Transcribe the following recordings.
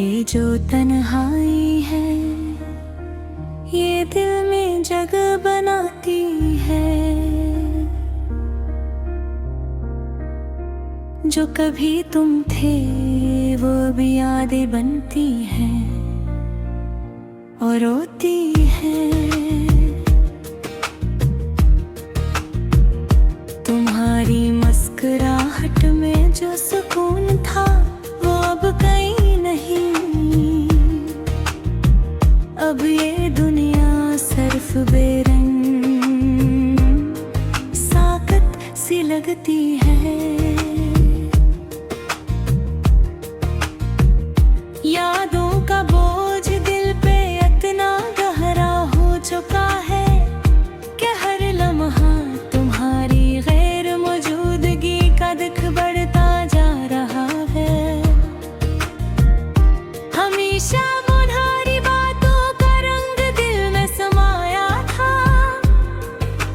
ये जो तन्हाई है ये दिल में जगह बनाती है। जो कभी तुम थे वो भी यादें बनती हैं और रोती हैं। तुम्हारी मुस्कुराहट में जो सुकून था वो अब कहीं नहीं। अब ये दुनिया सिर्फ बेरंग साकत सी लगती है। यादों का बोझ दिल पे इतना गहरा हो चुका है कि हर लम्हा तुम्हारी गैर मौजूदगी का दुख बढ़ता जा रहा है। हमेशा तुम्हारी बातों का रंग दिल में समाया था,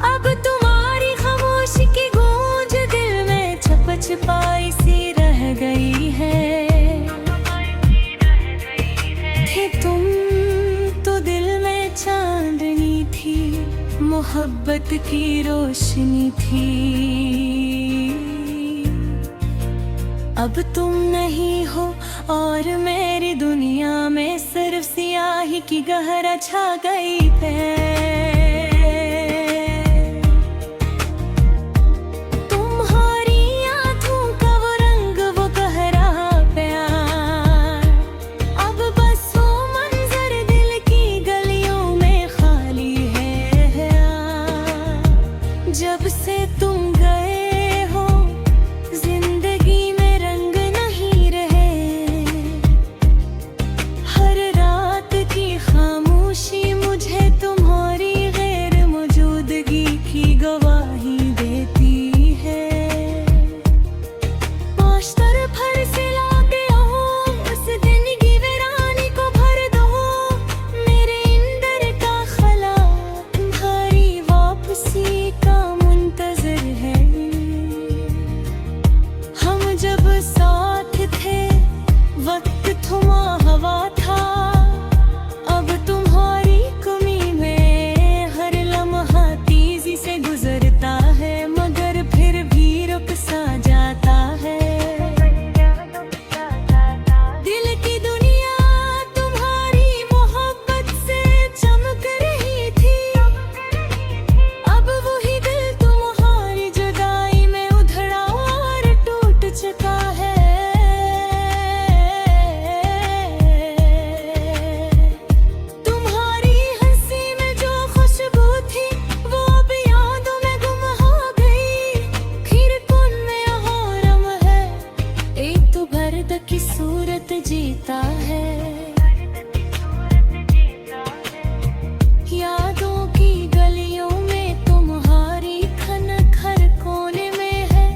अब तुम्हारी खामोशी की गूंज दिल में छप छुपाई सी रह गई है। तुम तो दिल में चांदनी थी, मोहब्बत की रोशनी थी। अब तुम नहीं हो और मेरी दुनिया में सिर्फ सियाही की गहरा छा गई है। जब से तुम गए हो जिंदगी में रंग नहीं रहे। हर रात की खामोशी मुझे तुम्हारी गैर मौजूदगी की गवाही देती है। मास्टर फर से लाके आओ उस दिन की वीरानी को भर दो। मेरे इंदर का खला तुम्हारी वापसी का मुंतज़िर है। हम जब साथ थे वक्त थमा हवा था, अब तुम्हारी कमी में हर लम्हा तेजी से गुजरता है, मगर फिर भी रुक सा जाता है। दिल की दुनिया तुम्हारी मोहब्बत से चमक रही थी, अब वही दिल तुम्हारी जुदाई में उधड़ा और टूट चुका है। तुम्हारी हंसी में जो खुशबू थी वो अब यादों में गुम हो गई। खीर कौन में हरम है, एक तो भरद की सूरत जीता है। यादों की गलियों में तुम्हारी खनक हर कोने में है,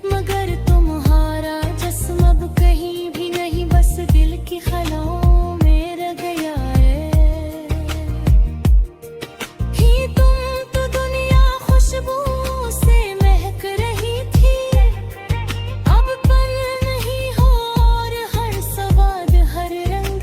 मगर तुम्हारा जिस्म अब कहीं भी नहीं, बस दिल की खलाओं में रह गया है। ही तुम तो दुनिया खुशबू से महक रही थी, अब पल नहीं हो और हर सवाद हर रंग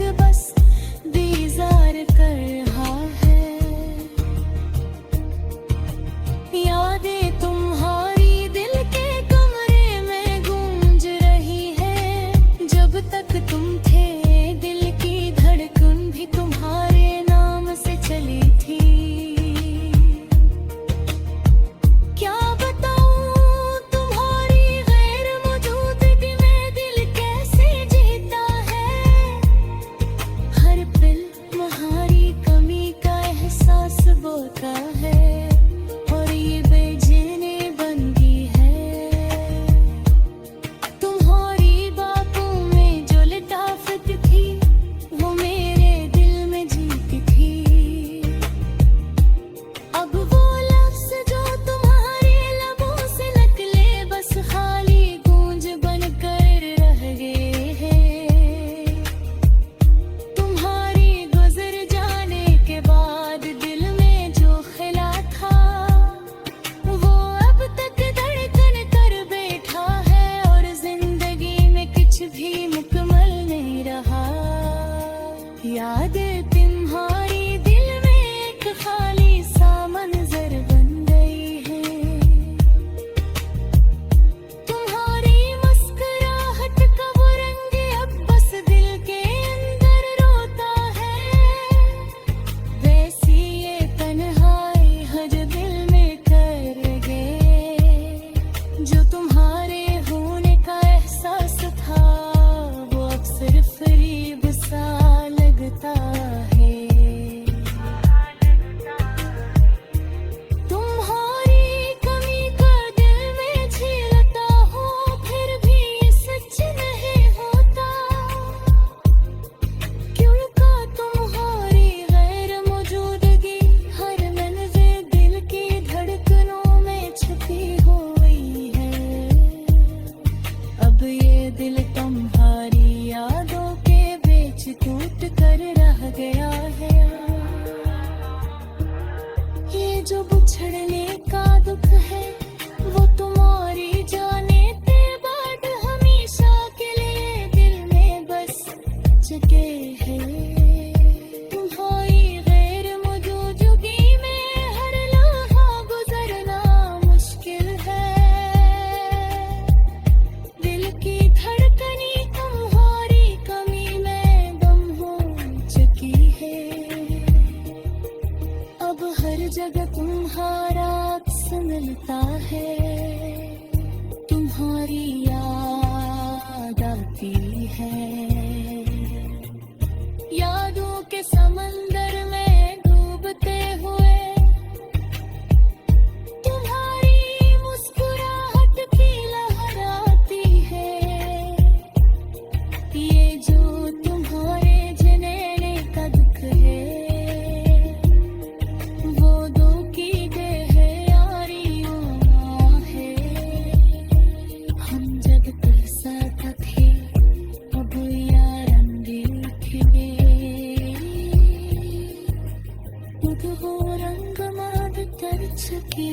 टूट कर रह गया है। ये जो बिछड़ने का दुख है वो तुम्हारी जाने ते बाद हमेशा के लिए दिल में बस जगे है। तुम्हारी गैर मौजूदगी में हर लम्हा गुजरना मुश्किल है। दिल की धड़कनी तुम्हारी कमी में दम हो चुकी है। अब हर जगह तुम्हारा अक्स मिलता है। तुम्हारी याद आती है। यादों के समंदर में डूबते हुए तुम्हारी मुस्कुराहट की लहराती है। ये जो तुम्हारे जनेने का दुख है वो दो की है यारियों है। हम जब तेरे साथ थे अब यार देखे खुद हो रंग माद तर चुके।